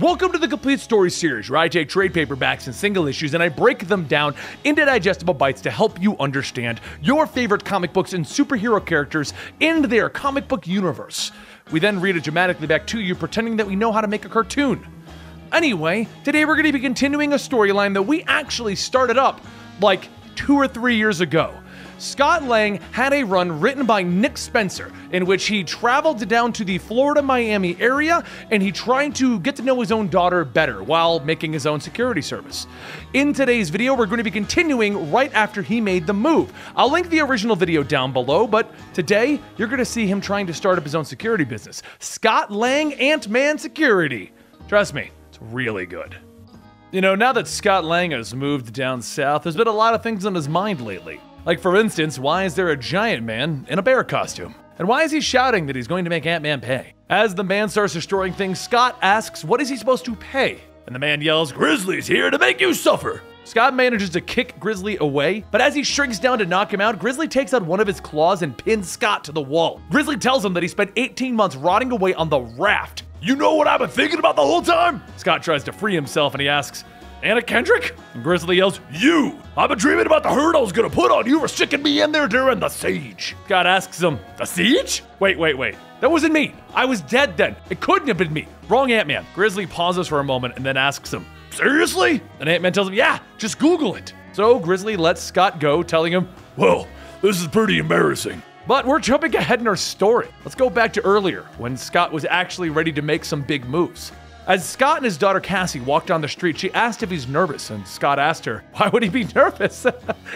Welcome to the Complete Story series, where I take trade paperbacks and single issues and I break them down into digestible bites to help you understand your favorite comic books and superhero characters in their comic book universe. We then read it dramatically back to you, pretending that we know how to make a cartoon. Anyway, today we're going to be continuing a storyline that we actually started up like 2 or 3 years ago. Scott Lang had a run written by Nick Spencer in which he traveled down to the Florida-Miami area and he tried to get to know his own daughter better while making his own security service. In today's video, we're going to be continuing right after he made the move. I'll link the original video down below, but today you're going to see him trying to start up his own security business. Scott Lang Ant-Man Security. Trust me, it's really good. You know, now that Scott Lang has moved down south, there's been a lot of things on his mind lately. Like, for instance, why is there a giant man in a bear costume? And why is he shouting that he's going to make Ant-Man pay? As the man starts destroying things, Scott asks, what is he supposed to pay? And the man yells, Grizzly's here to make you suffer. Scott manages to kick Grizzly away, but as he shrinks down to knock him out, Grizzly takes out one of his claws and pins Scott to the wall. Grizzly tells him that he spent 18 months rotting away on the raft. You know what I've been thinking about the whole time? Scott tries to free himself and he asks, Anna Kendrick? And Grizzly yells, you! I've been dreaming about the hurt I was gonna put on you for sticking me in there during the siege. Scott asks him, the siege? Wait. That wasn't me. I was dead then. It couldn't have been me. Wrong Ant-Man. Grizzly pauses for a moment and then asks him, seriously? And Ant-Man tells him, yeah, just Google it. So Grizzly lets Scott go, telling him, well, this is pretty embarrassing. But we're jumping ahead in our story. Let's go back to earlier, when Scott was actually ready to make some big moves. As Scott and his daughter Cassie walked down the street, she asked if he's nervous, and Scott asked her, why would he be nervous?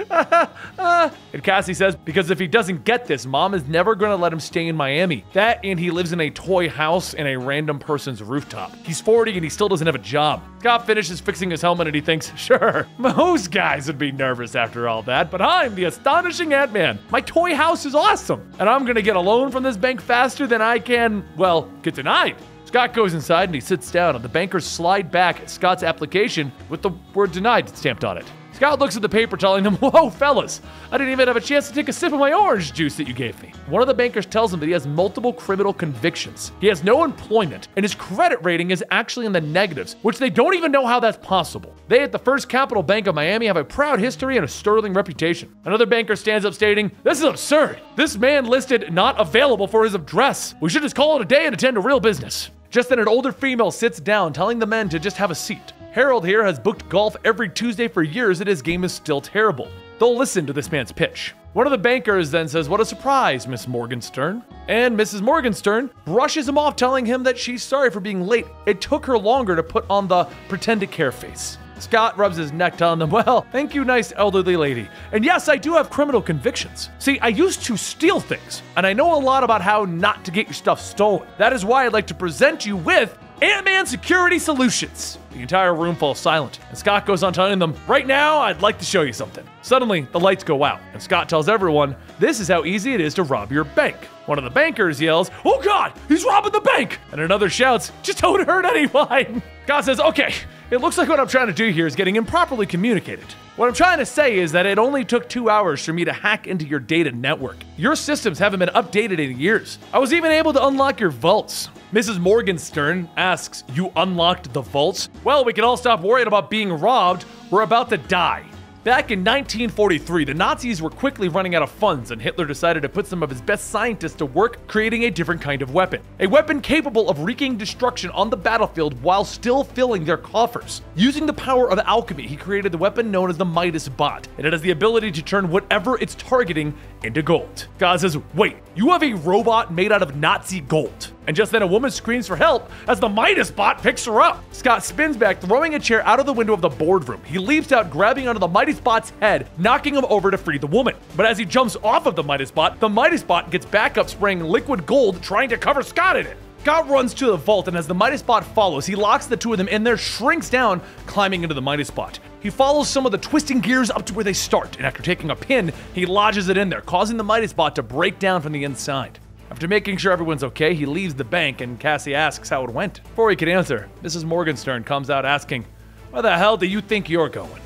And Cassie says, because if he doesn't get this, Mom is never going to let him stay in Miami. That and he lives in a toy house in a random person's rooftop. He's 40 and he still doesn't have a job. Scott finishes fixing his helmet and he thinks, sure, most guys would be nervous after all that, but I'm the astonishing Ant-Man. My toy house is awesome, and I'm going to get a loan from this bank faster than I can, well, get denied. Scott goes inside and he sits down, and the bankers slide back Scott's application with the word denied stamped on it. Scott looks at the paper telling them, whoa, fellas, I didn't even have a chance to take a sip of my orange juice that you gave me. One of the bankers tells him that he has multiple criminal convictions. He has no employment, and his credit rating is actually in the negatives, which they don't even know how that's possible. They at the First Capital Bank of Miami have a proud history and a sterling reputation. Another banker stands up stating, this is absurd. This man listed not available for his address. We should just call it a day and attend to real business. Just then an older female sits down, telling the men to just have a seat. Harold here has booked golf every Tuesday for years and his game is still terrible. They'll listen to this man's pitch. One of the bankers then says, what a surprise, Miss Morgenstern. And Mrs. Morgenstern brushes him off, telling him that she's sorry for being late. It took her longer to put on the pretend to care face. Scott rubs his neck, telling them, well, thank you, nice elderly lady. And yes, I do have criminal convictions. See, I used to steal things, and I know a lot about how not to get your stuff stolen. That is why I'd like to present you with Ant-Man Security Solutions. The entire room falls silent, and Scott goes on telling them, right now, I'd like to show you something. Suddenly, the lights go out, and Scott tells everyone, this is how easy it is to rob your bank. One of the bankers yells, oh God, he's robbing the bank! And another shouts, just don't hurt anyone. Scott says, okay, it looks like what I'm trying to do here is getting improperly communicated. What I'm trying to say is that it only took 2 hours for me to hack into your data network. Your systems haven't been updated in years. I was even able to unlock your vaults. Mrs. Morgenstern asks, you unlocked the vaults? Well, we can all stop worrying about being robbed. We're about to die. Back in 1943, the Nazis were quickly running out of funds, and Hitler decided to put some of his best scientists to work creating a different kind of weapon. A weapon capable of wreaking destruction on the battlefield while still filling their coffers. Using the power of alchemy, he created the weapon known as the Midas Bot, and it has the ability to turn whatever it's targeting into gold. God says, wait, you have a robot made out of Nazi gold? And just then a woman screams for help as the Midas Bot picks her up. Scott spins back, throwing a chair out of the window of the boardroom. He leaps out, grabbing onto the Midas Bot's head, knocking him over to free the woman. But as he jumps off of the Midas Bot gets back up, spraying liquid gold, trying to cover Scott in it. Scott runs to the vault, and as the Midas Bot follows, he locks the two of them in there, shrinks down, climbing into the Midas Bot. He follows some of the twisting gears up to where they start, and after taking a pin, he lodges it in there, causing the Midas Bot to break down from the inside. After making sure everyone's okay, he leaves the bank, and Cassie asks how it went. Before he can answer, Mrs. Morgenstern comes out asking, where the hell do you think you're going?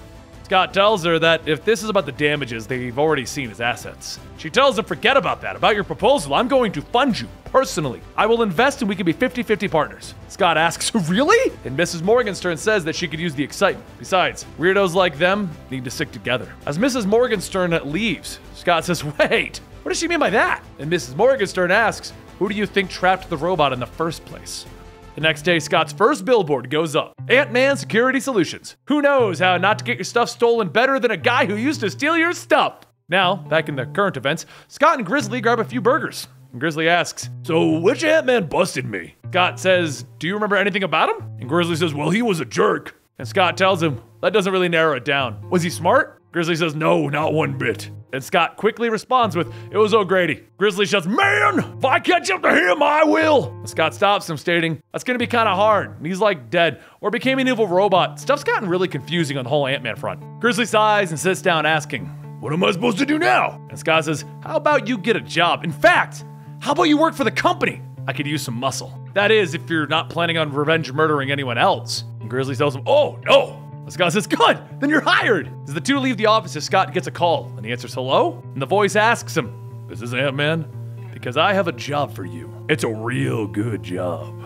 Scott tells her that if this is about the damages, they've already seen his assets. She tells him, forget about that. About your proposal, I'm going to fund you personally. I will invest and we can be 50-50 partners. Scott asks, really? And Mrs. Morgenstern says that she could use the excitement. Besides, weirdos like them need to stick together. As Mrs. Morgenstern leaves, Scott says, wait, what does she mean by that? And Mrs. Morgenstern asks, who do you think trapped the robot in the first place? The next day, Scott's first billboard goes up. Ant-Man Security Solutions. Who knows how not to get your stuff stolen better than a guy who used to steal your stuff? Now, back in the current events, Scott and Grizzly grab a few burgers. And Grizzly asks, so which Ant-Man busted me? Scott says, do you remember anything about him? And Grizzly says, well, he was a jerk. And Scott tells him, that doesn't really narrow it down. Was he smart? Grizzly says, no, not one bit. And Scott quickly responds with, it was O'Grady. Grizzly shouts, man, if I catch up to him, I will. And Scott stops him, stating, that's gonna be kind of hard. And he's like dead, or became an evil robot. Stuff's gotten really confusing on the whole Ant-Man front. Grizzly sighs and sits down asking, what am I supposed to do now? And Scott says, how about you get a job? In fact, how about you work for the company? I could use some muscle. That is, if you're not planning on revenge murdering anyone else. And Grizzly tells him, oh, no. And Scott says, good, then you're hired. As the two leave the office, Scott gets a call, and he answers hello, and the voice asks him, this is Ant-Man, because I have a job for you. It's a real good job.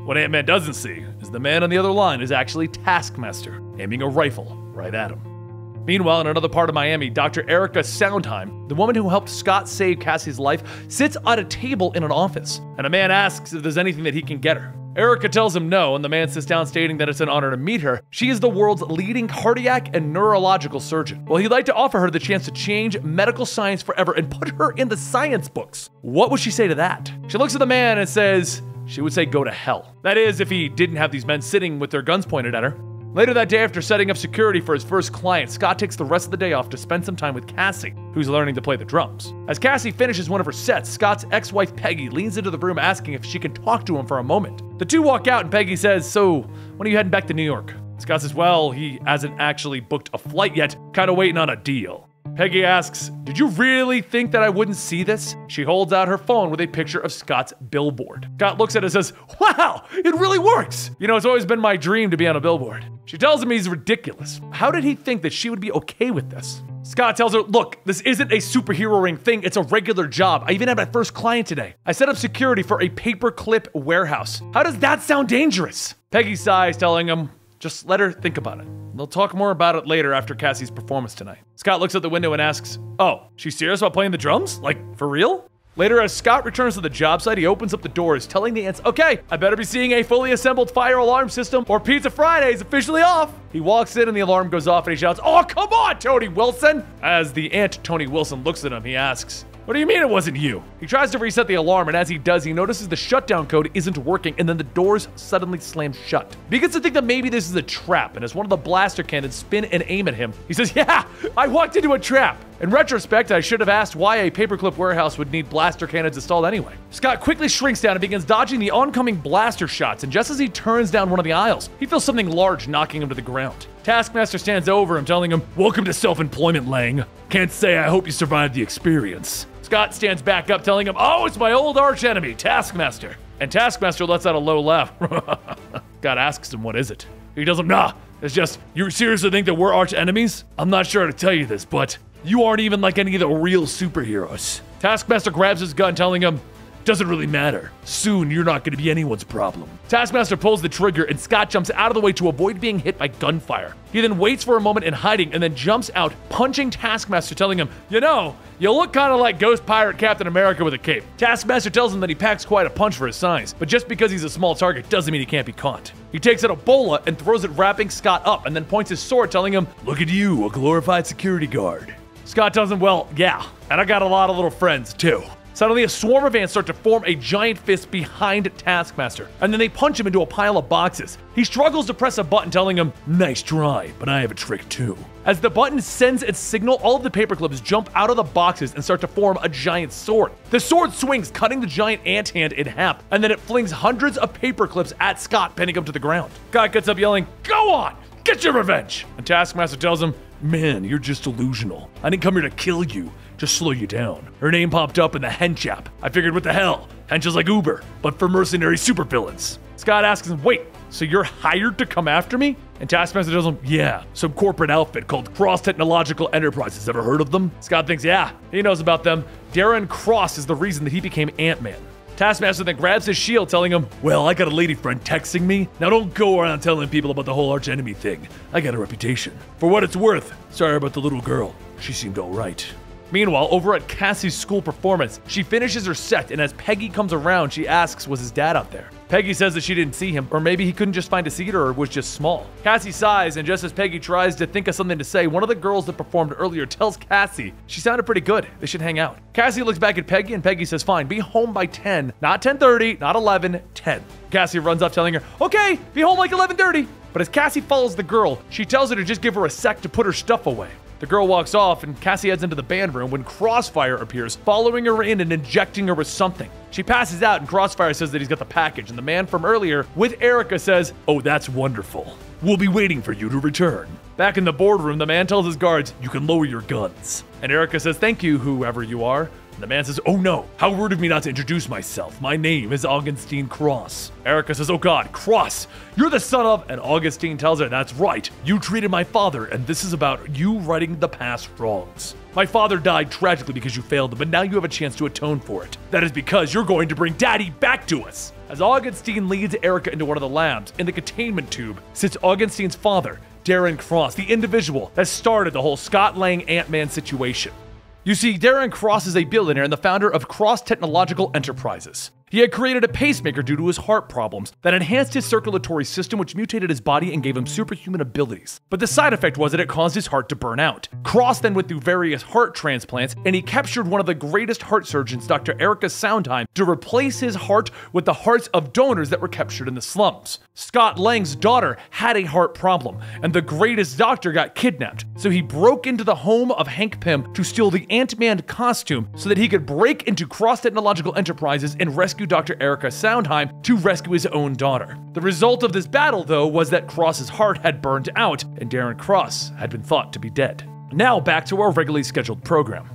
What Ant-Man doesn't see is the man on the other line is actually Taskmaster, aiming a rifle right at him. Meanwhile, in another part of Miami, Dr. Erica Soundheim, the woman who helped Scott save Cassie's life, sits at a table in an office, and a man asks if there's anything that he can get her. Erica tells him no, and the man sits down stating that it's an honor to meet her. She is the world's leading cardiac and neurological surgeon. Well, he'd like to offer her the chance to change medical science forever and put her in the science books. What would she say to that? She looks at the man and says, she would say go to hell. That is, if he didn't have these men sitting with their guns pointed at her. Later that day, after setting up security for his first client, Scott takes the rest of the day off to spend some time with Cassie, who's learning to play the drums. As Cassie finishes one of her sets, Scott's ex-wife Peggy leans into the room asking if she can talk to him for a moment. The two walk out and Peggy says, so, when are you heading back to New York? Scott says, well, he hasn't actually booked a flight yet, kinda waiting on a deal. Peggy asks, did you really think that I wouldn't see this? She holds out her phone with a picture of Scott's billboard. Scott looks at it and says, wow, it really works. You know, it's always been my dream to be on a billboard. She tells him he's ridiculous. How did he think that she would be okay with this? Scott tells her, look, this isn't a superhero ring thing, it's a regular job. I even had my first client today. I set up security for a paperclip warehouse. How does that sound dangerous? Peggy sighs, telling him, just let her think about it. They'll talk more about it later after Cassie's performance tonight. Scott looks out the window and asks, oh, she's serious about playing the drums? Like, for real? Later, as Scott returns to the job site, he opens up the doors, telling the ants, okay, I better be seeing a fully assembled fire alarm system or Pizza Friday is officially off. He walks in and the alarm goes off and he shouts, oh, come on, Tony Wilson. As the ant Tony Wilson looks at him, he asks, what do you mean it wasn't you? He tries to reset the alarm, and as he does, he notices the shutdown code isn't working, and then the doors suddenly slam shut. He begins to think that maybe this is a trap, and as one of the blaster cannons spin and aim at him, he says, yeah, I walked into a trap. In retrospect, I should have asked why a paperclip warehouse would need blaster cannons installed anyway. Scott quickly shrinks down and begins dodging the oncoming blaster shots, and just as he turns down one of the aisles, he feels something large knocking him to the ground. Taskmaster stands over him, telling him, welcome to self-employment, Lang. Can't say I hope you survived the experience. Scott stands back up, telling him, oh, it's my old archenemy, Taskmaster. And Taskmaster lets out a low laugh. Scott asks him, what is it? He tells him, nah, it's just, you seriously think that we're arch enemies? I'm not sure how to tell you this, but you aren't even like any of the real superheroes. Taskmaster grabs his gun, telling him, doesn't really matter. Soon, you're not gonna be anyone's problem. Taskmaster pulls the trigger and Scott jumps out of the way to avoid being hit by gunfire. He then waits for a moment in hiding and then jumps out, punching Taskmaster, telling him, you know, you look kind of like Ghost Pirate Captain America with a cape. Taskmaster tells him that he packs quite a punch for his size, but just because he's a small target doesn't mean he can't be caught. He takes out a bola and throws it, wrapping Scott up, and then points his sword, telling him, look at you, a glorified security guard. Scott tells him, well, yeah, and I got a lot of little friends too. Suddenly, a swarm of ants start to form a giant fist behind Taskmaster, and then they punch him into a pile of boxes. He struggles to press a button, telling him, nice try, but I have a trick too. As the button sends its signal, all of the paperclips jump out of the boxes and start to form a giant sword. The sword swings, cutting the giant ant hand in half, and then it flings hundreds of paperclips at Scott, pinning him to the ground. Scott gets up yelling, go on, get your revenge! And Taskmaster tells him, man, you're just delusional. I didn't come here to kill you, just slow you down. Her name popped up in the Hench app. I figured, what the hell? Hench is like Uber, but for mercenary supervillains. Scott asks him, wait, so you're hired to come after me? And Taskmaster tells him, yeah, some corporate outfit called Cross Technological Enterprises. Ever heard of them? Scott thinks, yeah, he knows about them. Darren Cross is the reason that he became Ant-Man. Taskmaster then grabs his shield, telling him, well, I got a lady friend texting me. Now don't go around telling people about the whole archenemy thing. I got a reputation. For what it's worth, sorry about the little girl. She seemed alright. Meanwhile, over at Cassie's school performance, she finishes her set, and as Peggy comes around, she asks, was his dad out there? Peggy says that she didn't see him, or maybe he couldn't just find a seat or was just small. Cassie sighs, and just as Peggy tries to think of something to say, one of the girls that performed earlier tells Cassie she sounded pretty good. They should hang out. Cassie looks back at Peggy, and Peggy says, fine, be home by 10. Not 10:30, not 11, 10. Cassie runs up telling her, okay, be home like 11:30. But as Cassie follows the girl, she tells her to just give her a sec to put her stuff away. The girl walks off, and Cassie heads into the band room when Crossfire appears, following her in and injecting her with something. She passes out, and Crossfire says that he's got the package, and the man from earlier with Erica says, oh, that's wonderful. We'll be waiting for you to return. Back in the boardroom, the man tells his guards, you can lower your guns. And Erica says, thank you, whoever you are. And the man says, oh no, how rude of me not to introduce myself. My name is Augustine Cross. Erica says, oh God, Cross, you're the son of, and Augustine tells her, that's right, you treated my father, and this is about you righting the past wrongs. My father died tragically because you failed him, but now you have a chance to atone for it. That is because you're going to bring Daddy back to us. As Augustine leads Erica into one of the labs, in the containment tube sits Augustine's father, Darren Cross, the individual that started the whole Scott Lang Ant-Man situation. You see, Darren Cross is a billionaire and the founder of Cross Technological Enterprises. He had created a pacemaker due to his heart problems that enhanced his circulatory system, which mutated his body and gave him superhuman abilities. But the side effect was that it caused his heart to burn out. Cross then went through various heart transplants, and he captured one of the greatest heart surgeons, Dr. Erica Soundheim, to replace his heart with the hearts of donors that were captured in the slums. Scott Lang's daughter had a heart problem, and the greatest doctor got kidnapped, so he broke into the home of Hank Pym to steal the Ant-Man costume so that he could break into Cross Technological Enterprises and rescue Dr. Erica Soundheim to rescue his own daughter. The result of this battle, though, was that Cross's heart had burned out, and Darren Cross had been thought to be dead. Now back to our regularly scheduled program.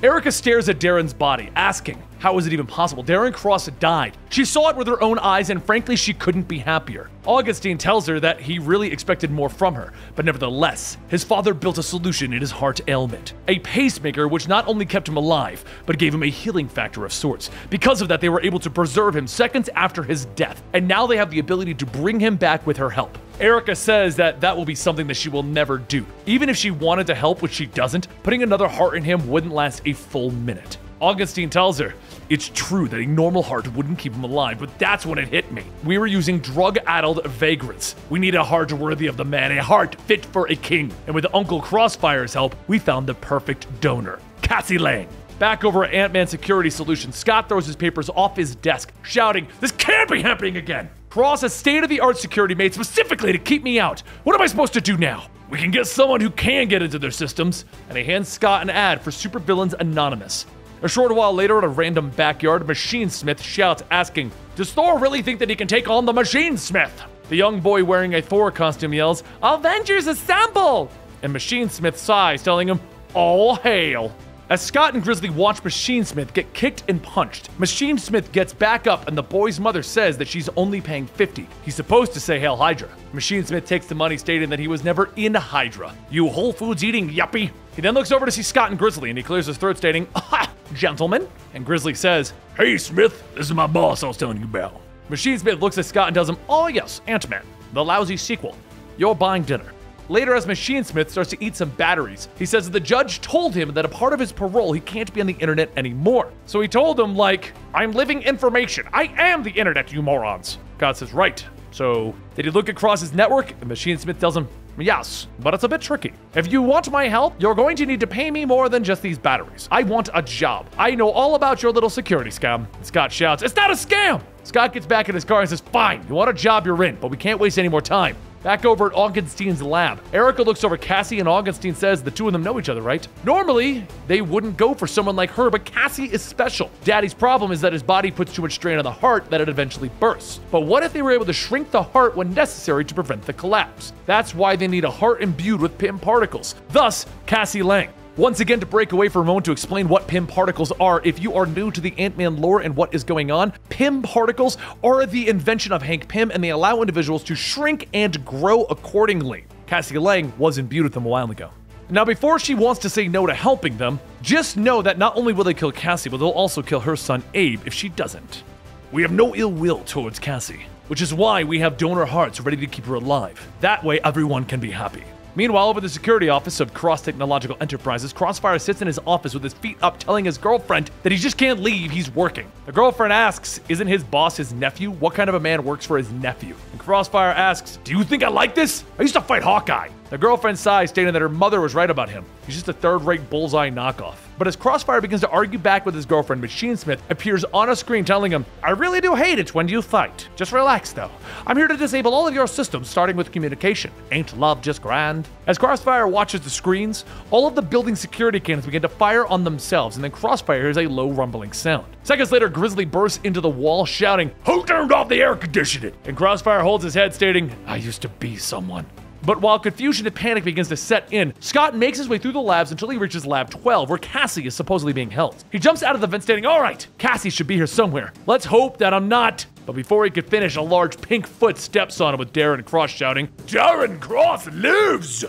Erica stares at Darren's body, asking, how is it even possible? Darren Cross died. She saw it with her own eyes, and frankly, she couldn't be happier. Augustine tells her that he really expected more from her, but nevertheless, his father built a solution in his heart ailment. A pacemaker which not only kept him alive, but gave him a healing factor of sorts. Because of that, they were able to preserve him seconds after his death, and now they have the ability to bring him back with her help. Erica says that that will be something that she will never do. Even if she wanted to help, which she doesn't, putting another heart in him wouldn't last a full minute. Augustine tells her, it's true that a normal heart wouldn't keep him alive, but that's when it hit me. We were using drug-addled vagrants. We need a heart worthy of the man, a heart fit for a king. And with Uncle Crossfire's help, we found the perfect donor, Cassie Lang. Back over at Ant-Man Security Solutions, Scott throws his papers off his desk, shouting, this can't be happening again! Cross has state-of-the-art security made specifically to keep me out. What am I supposed to do now? We can get someone who can get into their systems. And he hands Scott an ad for Supervillains Anonymous. A short while later, at a random backyard, Machine Smith shouts, asking, does Thor really think that he can take on the Machine Smith? The young boy wearing a Thor costume yells, Avengers assemble! And Machine Smith sighs, telling him, all hail. As Scott and Grizzly watch Machine Smith get kicked and punched, Machine Smith gets back up and the boy's mother says that she's only paying $50. He's supposed to say Hail Hydra. Machine Smith takes the money, stating that he was never in Hydra. You Whole Foods eating yuppie. He then looks over to see Scott and Grizzly and he clears his throat, stating, aha, gentlemen. And Grizzly says, hey Smith, this is my boss I was telling you about. Machine Smith looks at Scott and tells him, oh yes, Ant-Man, the lousy sequel. You're buying dinner. Later, as Machine Smith starts to eat some batteries, he says that the judge told him that a part of his parole, he can't be on the internet anymore. So he told him, like, I'm living information. I am the internet, you morons. God says, right. So did he look across his network? And Machine Smith tells him, yes, but it's a bit tricky. If you want my help, you're going to need to pay me more than just these batteries. I want a job. I know all about your little security scam. And Scott shouts, it's not a scam! Scott gets back in his car and says, fine, you want a job, you're in, but we can't waste any more time. Back over at Augustine's lab, Erica looks over Cassie and Augustine says the two of them know each other, right? Normally, they wouldn't go for someone like her, but Cassie is special. Daddy's problem is that his body puts too much strain on the heart that it eventually bursts. But what if they were able to shrink the heart when necessary to prevent the collapse? That's why they need a heart imbued with Pym particles. Thus, Cassie Lang. Once again, to break away for a moment to explain what Pym particles are, if you are new to the Ant-Man lore and what is going on, Pym particles are the invention of Hank Pym, and they allow individuals to shrink and grow accordingly. Cassie Lang was imbued with them a while ago. Now, before she wants to say no to helping them, just know that not only will they kill Cassie, but they'll also kill her son Abe if she doesn't. We have no ill will towards Cassie, which is why we have donor hearts ready to keep her alive. That way, everyone can be happy. Meanwhile, over the security office of Cross Technological Enterprises, Crossfire sits in his office with his feet up telling his girlfriend that he just can't leave, he's working. The girlfriend asks, isn't his boss his nephew? What kind of a man works for his nephew? And Crossfire asks, do you think I like this? I used to fight Hawkeye. The girlfriend sighs, stating that her mother was right about him. He's just a third-rate bullseye knockoff. But as Crossfire begins to argue back with his girlfriend, Machine Smith appears on a screen telling him, I really do hate it when you fight. Just relax though. I'm here to disable all of your systems, starting with communication. Ain't love just grand? As Crossfire watches the screens, all of the building security cannons begin to fire on themselves, and then Crossfire hears a low rumbling sound. Seconds later, Grizzly bursts into the wall shouting, who turned off the air conditioning? And Crossfire holds his head stating, I used to be someone. But while confusion and panic begins to set in, Scott makes his way through the labs until he reaches Lab 12, where Cassie is supposedly being held. He jumps out of the vent stating, all right, Cassie should be here somewhere. Let's hope that I'm not. But before he could finish, a large pink foot steps on him with Darren Cross shouting, Darren Cross lives!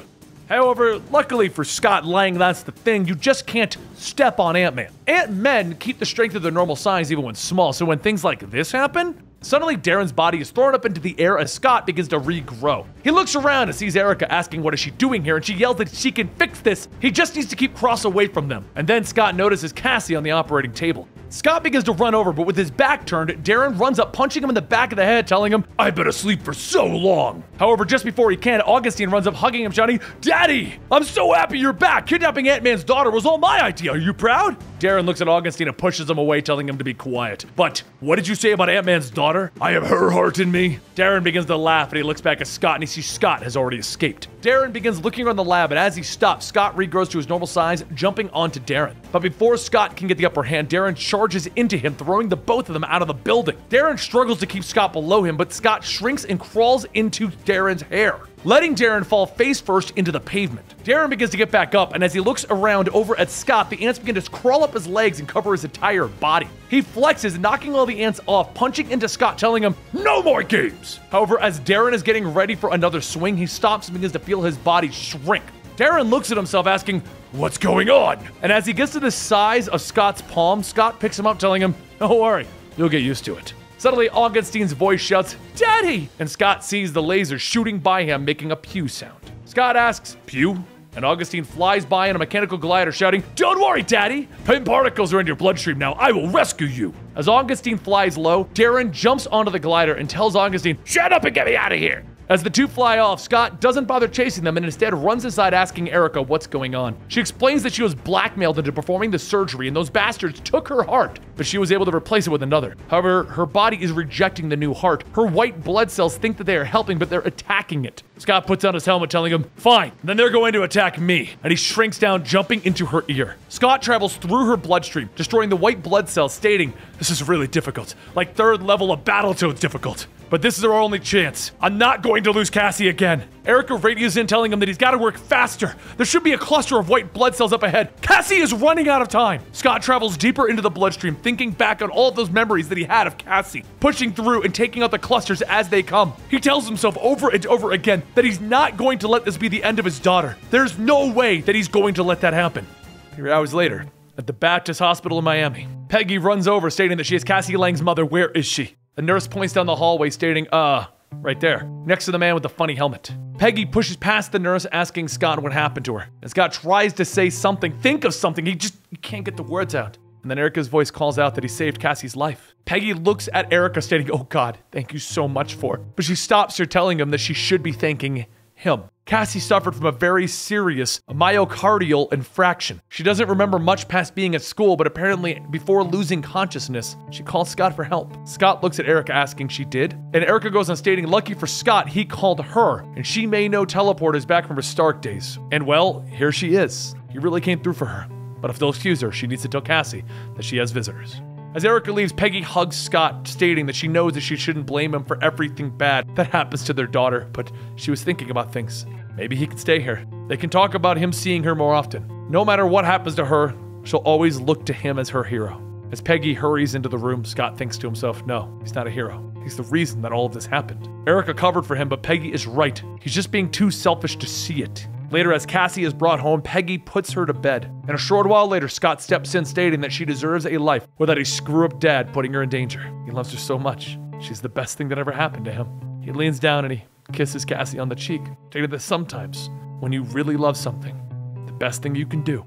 However, luckily for Scott Lang, that's the thing, you just can't step on Ant-Man. Ant-Men keep the strength of their normal size even when small, so when things like this happen, suddenly, Darren's body is thrown up into the air as Scott begins to regrow. He looks around and sees Erica asking what is she doing here, and she yells that she can fix this. He just needs to keep Cross away from them. And then Scott notices Cassie on the operating table. Scott begins to run over, but with his back turned, Darren runs up, punching him in the back of the head, telling him, I've been asleep for so long. However, just before he can, Augustine runs up, hugging him, shouting, Daddy, I'm so happy you're back. Kidnapping Ant-Man's daughter was all my idea. Are you proud? Darren looks at Augustine and pushes him away, telling him to be quiet. But what did you say about Ant-Man's daughter? I have her heart in me. Darren begins to laugh, and he looks back at Scott, and he sees Scott has already escaped. Darren begins looking around the lab, and as he stops, Scott regrows to his normal size, jumping onto Darren. But before Scott can get the upper hand, Darren charges into him, throwing the both of them out of the building. Darren struggles to keep Scott below him, but Scott shrinks and crawls into Darren's hair, letting Darren fall face first into the pavement. Darren begins to get back up, and as he looks around over at Scott, the ants begin to crawl up his legs and cover his entire body. He flexes, knocking all the ants off, punching into Scott, telling him, no more games! However, as Darren is getting ready for another swing, he stops and begins to feel his body shrink. Darren looks at himself, asking, what's going on? And as he gets to the size of Scott's palm, Scott picks him up, telling him, don't worry, you'll get used to it. Suddenly, Augustine's voice shouts, Daddy! And Scott sees the laser shooting by him, making a pew sound. Scott asks, pew? And Augustine flies by in a mechanical glider, shouting, don't worry, Daddy! Pym particles are in your bloodstream now. I will rescue you. As Augustine flies low, Darren jumps onto the glider and tells Augustine, shut up and get me out of here! As the two fly off, Scott doesn't bother chasing them and instead runs inside asking Erica what's going on. She explains that she was blackmailed into performing the surgery and those bastards took her heart, but she was able to replace it with another. However, her body is rejecting the new heart. Her white blood cells think that they are helping, but they're attacking it. Scott puts on his helmet, telling him, fine, then they're going to attack me. And he shrinks down, jumping into her ear. Scott travels through her bloodstream, destroying the white blood cells, stating, this is really difficult, like third level of Battletoads difficult. But this is our only chance. I'm not going to lose Cassie again. Erica radios in, telling him that he's got to work faster. There should be a cluster of white blood cells up ahead. Cassie is running out of time. Scott travels deeper into the bloodstream, thinking back on all of those memories that he had of Cassie, pushing through and taking out the clusters as they come. He tells himself over and over again that he's not going to let this be the end of his daughter. There's no way that he's going to let that happen. 3 hours later, at the Baptist Hospital in Miami, Peggy runs over, stating that she is Cassie Lang's mother. Where is she? The nurse points down the hallway, stating, right there, next to the man with the funny helmet. Peggy pushes past the nurse, asking Scott what happened to her. And Scott tries to say something, think of something, he can't get the words out. And then Erica's voice calls out that he saved Cassie's life. Peggy looks at Erica, stating, oh God, thank you so much for it. But she stops her, telling him that she should be thanking him. Cassie suffered from a very serious myocardial infraction. She doesn't remember much past being at school, but apparently before losing consciousness, she called Scott for help. Scott looks at Erica, asking she did. And Erica goes on stating, lucky for Scott, he called her, and she may know teleporters back from her Stark days. And well, here she is. He really came through for her. But if they'll excuse her, she needs to tell Cassie that she has visitors. As Erica leaves, Peggy hugs Scott, stating that she knows that she shouldn't blame him for everything bad that happens to their daughter, but she was thinking about things. Maybe he could stay here. They can talk about him seeing her more often. No matter what happens to her, she'll always look to him as her hero. As Peggy hurries into the room, Scott thinks to himself, no, he's not a hero. He's the reason that all of this happened. Erica covered for him, but Peggy is right. He's just being too selfish to see it. Later, as Cassie is brought home, Peggy puts her to bed. And a short while later, Scott steps in stating that she deserves a life without a screw-up dad putting her in danger. He loves her so much. She's the best thing that ever happened to him. He leans down and he kisses Cassie on the cheek, stating that sometimes, when you really love something, the best thing you can do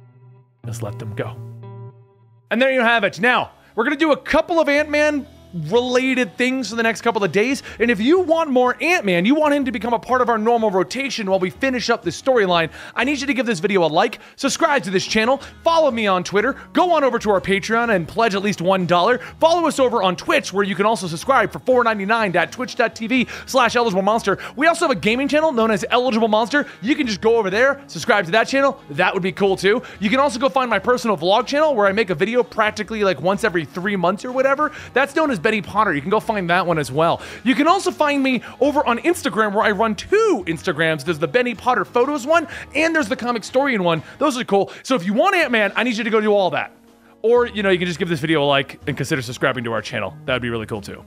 is let them go. And there you have it. Now, we're going to do a couple of Ant-Man related things for the next couple of days. And if you want more Ant-Man, you want him to become a part of our normal rotation while we finish up this storyline, I need you to give this video a like, subscribe to this channel, follow me on Twitter, go on over to our Patreon and pledge at least $1. Follow us over on Twitch, where you can also subscribe for $4.99 at twitch.tv/EligibleMonster. We also have a gaming channel known as Eligible Monster. You can just go over there, subscribe to that channel. That would be cool too. You can also go find my personal vlog channel where I make a video practically like once every 3 months or whatever. That's known as Benny Potter. You can go find that one as well. You can also find me over on Instagram, where I run 2 Instagrams. There's the Benny Potter photos one, and there's the Comicstorian one. Those are cool. So if you want Ant-Man, I need you to go do all that. Or, you know, you can just give this video a like and consider subscribing to our channel. That would be really cool too.